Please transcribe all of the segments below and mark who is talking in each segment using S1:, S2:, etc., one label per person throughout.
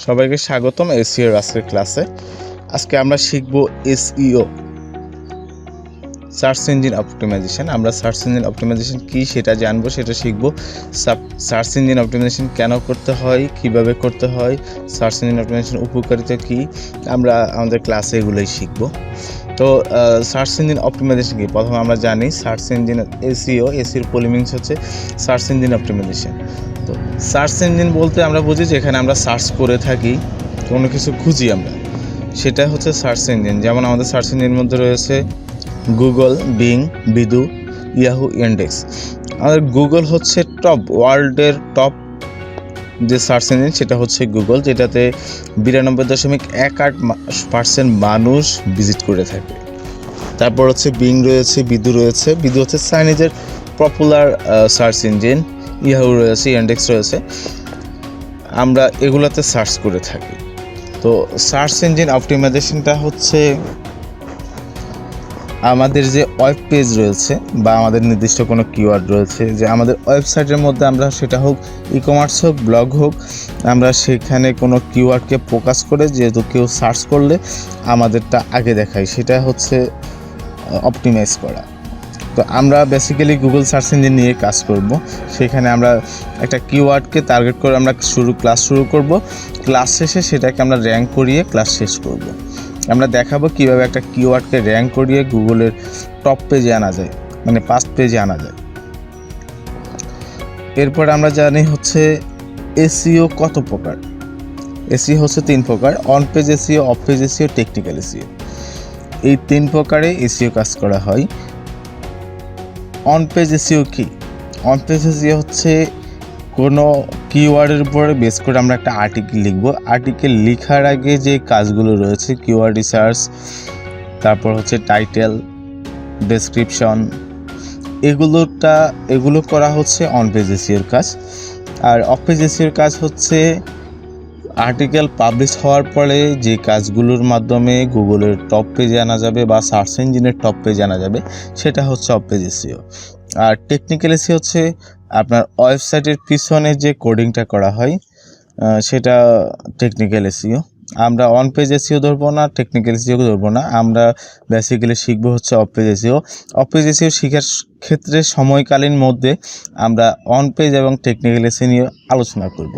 S1: সবাইকে স্বাগতম এসইও আজকের ক্লাসে। আজকে আমরা শিখব এসইও, সার্চ ইঞ্জিন অপটিমাইজেশন। আমরা সার্চ ইঞ্জিন অপটিমাইজেশন কি সেটা জানবো, সেটা শিখব। সার্চ ইঞ্জিন অপটিমাইজেশন কেন করতে হয়, কিভাবে করতে হয়, সার্চ ইঞ্জিন অপটিমাইজেশন উপকারিতা কি, আমরা আমাদের ক্লাসে এগুলোই শিখব। তো সার্চ ইঞ্জিন অপটিমাইজেশন কি, প্রথমে আমরা জানি সার্চ ইঞ্জিন এসিওর পলিমিংস হচ্ছে সার্চ ইঞ্জিন অপটিমাইজেশন। তো সার্চ ইঞ্জিন বলতে আমরা বুঝি যেখানে আমরা সার্চ করে থাকি, কোনো কিছু খুঁজি আমরা, সেটা হচ্ছে সার্চ ইঞ্জিন। যেমন আমাদের সার্চ ইঞ্জিনের মধ্যে রয়েছে গুগল, বিং, বিদু, ইয়াহু, ইন্ডেক্স। আমাদের গুগল হচ্ছে টপ, ওয়ার্ল্ডের টপ যে সার্চ ইঞ্জিন সেটা হচ্ছে গুগল, যেটাতে 92.18% মানুষ ভিজিট করে থাকে। তারপর হচ্ছে বিং রয়েছে, বিদু রয়েছে। বিদু হচ্ছে চাইনিজের পপুলার সার্চ ইঞ্জিন। ইয়াহু রয়েছে, ইন্ডেক্স রয়েছে, আমরা এগুলোতে সার্চ করে থাকি। তো সার্চ ইঞ্জিন অপটিমাইজেশনটা হচ্ছে আমাদের যে ওয়েব পেজ রয়েছে বা আমাদের নির্দিষ্ট কোনো কিওয়ার্ড রয়েছে, যে আমাদের ওয়েবসাইটের মধ্যে আমরা সেটা হোক ই কমার্স হোক, ব্লগ হোক, আমরা সেখানে কোনো কিওয়ার্ডকে ফোকাস করে যেহেতু কেউ সার্চ করলে আমাদেরটা আগে দেখাই, সেটা হচ্ছে অপটিমাইজ করা। তো আমরা বেসিক্যালি গুগল সার্চ ইঞ্জিন নিয়ে কাজ করব। সেখানে আমরা একটা কিওয়ার্ডকে টার্গেট করে আমরা ক্লাস শুরু করব। ক্লাস শেষে সেটাকে আমরা র্যাঙ্ক করিয়ে ক্লাস শেষ করব। আমরা দেখাবো কিভাবে একটা কিওয়ার্ডকে র্যাঙ্ক করিয়ে গুগলের টপ পেজে আনা যায়, মানে ফার্স্ট পেজে আনা যায়। এরপর আমরা জানি হচ্ছে এসইও কত প্রকার। এসইও হচ্ছে 3 প্রকার: on page SEO, of page SEO, technical SEO. এই 3 প্রকারে এসইও কাজ করা হয়। অন পেজ এসইও কি? অন পেজ এসইও হচ্ছে কোনো কিওয়ার্ডের উপরে বেস করে আমরা একটা আর্টিকেল লিখব। আর্টিকেল লেখার আগে যে কাজগুলো রয়েছে, কিওয়ার্ড রিসার্চ, তারপর হচ্ছে টাইটেল, ডেসক্রিপশন, এগুলো করা হচ্ছে অন পেজ এসইওর কাজ। আর অফ পেজ এসইওর কাজ হচ্ছে আর্টিকেল পাবলিশ হওয়ার পরে যে কাজগুলোর মাধ্যমে গুগলের টপ পেজে আনা যাবে বা সার্চ ইঞ্জিনের টপ পেজে আনা যাবে, সেটা হচ্ছে অফ পেজ এসইও। আর টেকনিক্যাল এসইও হচ্ছে আপনার ওয়েবসাইটের পিছনে যে কোডিংটা করা হয়, সেটা টেকনিক্যাল এসইও। আমরা অন পেজ এসইও ধরবো না, টেকনিক্যাল এসইও ধরবো না, আমরা বেসিক্যালি শিখবো হচ্ছে off page SEO. Of page SEO শেখার ক্ষেত্রে সময়কালীন মধ্যে আমরা অন পেজ এবং টেকনিক্যাল এসইও নিয়ে আলোচনা করব।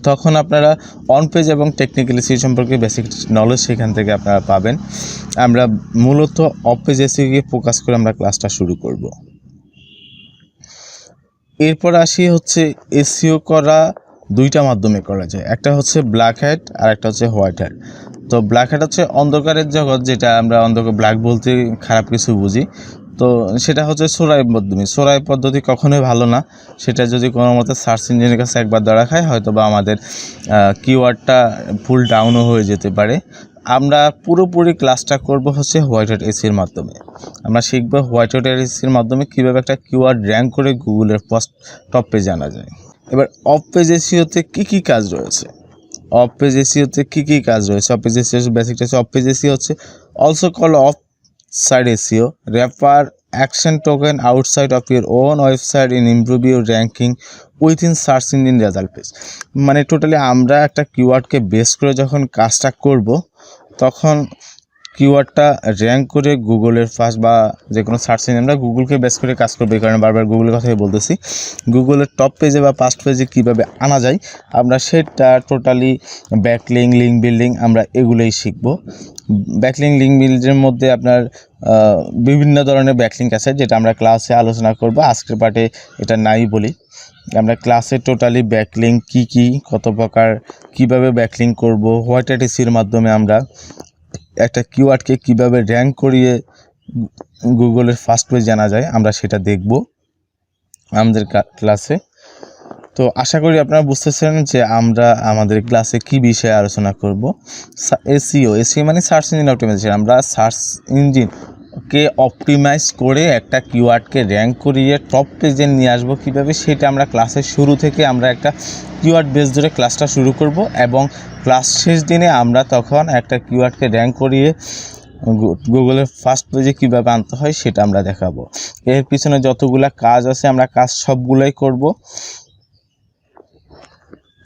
S1: তখন আপনারা অন পেজ এবং টেকনিক্যাল এসইও সম্পর্কে বেসিক নলেজ সেখান থেকে আপনারা পাবেন। আমরা মূলত অফ পেজ এসইওকে ফোকাস করে আমরা ক্লাসটা শুরু করব। এরপর আসি হচ্ছে এসইও করা দুইটা মাধ্যমে করা যায়, একটা হচ্ছে ব্ল্যাক হ্যাট আর একটা হচ্ছে হোয়াইট হ্যাট। তো ব্ল্যাক হ্যাট হচ্ছে অন্ধকারের জগৎ, যেটা আমরা ব্ল্যাক বলতে খারাপ কিছু বুঝি। তো সেটা হচ্ছে সোরাই পদ্ধতি কখনোই ভালো না। সেটা যদি কোনো মতে সার্চ ইঞ্জিনের কাছে একবার ধরা খায়, হয়তো বা আমাদের কিওয়ার্ডটা ফুল ডাউনও হয়ে যেতে পারে। আমরা পুরোপুরি ক্লাসটা করব হচ্ছে হোয়াইট হ্যাট এসইর মাধ্যমে। আমরা শিখব হোয়াইট হ্যাট এসইর মাধ্যমে কীভাবে একটা কিওয়ার্ড র্যাঙ্ক করে গুগলের ফার্স্ট টপ পেজে আনা যায়। এবার অফ পেজ এসইওতে কী কাজ রয়েছে? অফ পেজ এসইওতে কী কাজ রয়েছে? অফ পেজ এসইও বেসিকটা হচ্ছে, অফ পেজ এসইও হচ্ছে also call of side SEO, refer action token outside of your own website in improve your ranking within search engine result page. মানে totally আমরা একটা কিওয়ার্ডকে base করে যখন কাজটা করব, তখন কিওয়ার্ডটা র্যাঙ্ক করে গুগলের ফার্স্ট বা যে কোনো সার্চ ইঞ্জিন, আমরা গুগলকে বেস করে কাজ করবো, এই কারণে বারবার গুগলের কথাই বলতেছি। গুগলের টপ পেজে বা ফার্স্ট পেজে কীভাবে আনা যায়, আমরা সেটা টোটালি ব্যাকলিং, লিঙ্ক বিল্ডিং, আমরা এগুলোই শিখব। ব্যাকলিং, লিঙ্ক বিল্ডের মধ্যে আপনার বিভিন্ন ধরনের ব্যাকলিঙ্ক আছে, যেটা আমরা ক্লাসে আলোচনা করব। আজকের পার্টে এটা নাই বলি। আমরা ক্লাসে টোটালি ব্যাকলিঙ্ক কী কত প্রকার, কীভাবে ব্যাকলিঙ্ক করব, হোয়াইট হ্যাট এসইওর মাধ্যমে আমরা একটা কিওয়ার্ডকে কীভাবে র্যাঙ্ক করিয়ে গুগলের ফার্স্ট পেজ জানা যায়, আমরা সেটা দেখব আমাদের ক্লাসে। তো আশা করি আপনারা বুঝতেছেন যে আমরা আমাদের ক্লাসে কি বিষয়ে আলোচনা করব। এসইও মানে সার্চ ইঞ্জিন অপটিমাইজেশন। আমরা সার্চ ইঞ্জিনকে অপটিমাইজ করে একটা কিওয়ার্ডকে র্যাঙ্ক করিয়ে টপ পেজে নিয়ে আসবো কীভাবে, সেটা আমরা ক্লাসের শুরু থেকে আমরা একটা কিওয়ার্ড বেস ধরে ক্লাসটা শুরু করব, এবং ক্লাস শেষ দিনে আমরা তখন একটা কিওয়ার্ডকে র্যাঙ্ক করিয়ে গুগলের ফার্স্ট পেজে কীভাবে আনতে হয় সেটা আমরা দেখাবো। এর পিছনে যতগুলা কাজ আছে আমরা কাজ সবগুলোই করব।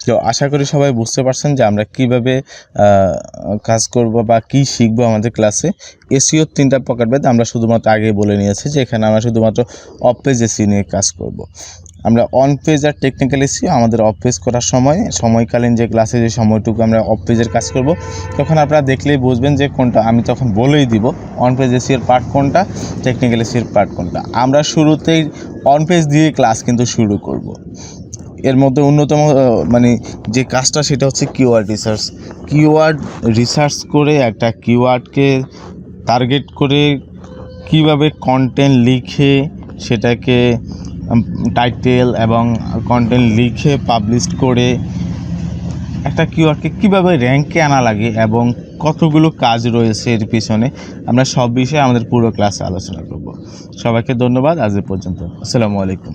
S1: তো আশা করি সবাই বুঝতে পারছেন যে আমরা কিভাবে কাজ করব বা কি শিখবো আমাদের ক্লাসে। এসইও 3টা প্রকারভেদ আমরা শুধুমাত্র আগে বলে নিয়েছি যে এখানে আমরা শুধুমাত্র অফ পেজ এসইও নিয়ে কাজ করব। আমরা অন পেজ আর টেকনিক্যাল এসইও আমাদের অফ পেজ করার সময়কালীন যে ক্লাসে যে সময়টুকু আমরা অফ পেজের কাজ করব, তখন আপনারা দেখলেই বুঝবেন যে কোনটা। আমি তখন বলেই দিব অন পেজ এসইওর পার্ট কোনটা, টেকনিক্যাল এসইওর পার্ট কোনটা। আমরা শুরুতেই অন পেজ দিয়ে ক্লাস কিন্তু শুরু করব। এর মধ্যে অন্যতম মানে যে কাজটা সেটা হচ্ছে কিওয়ার্ড রিসার্চ করে একটা কিওয়ার্ডকে টার্গেট করে কিভাবে কন্টেন্ট লিখে সেটাকে টাইটেল এবং কন্টেন্ট লিখে পাবলিশ করে একটা কিওয়ার্ডকে কীভাবে র্যাঙ্কে আনা লাগে এবং কতগুলো কাজ রয়েছে এর পিছনে, আমরা সব বিষয়ে আমাদের পুরো ক্লাসে আলোচনা করব। সবাইকে ধন্যবাদ। আজ এ পর্যন্ত। আসসালামু আলাইকুম।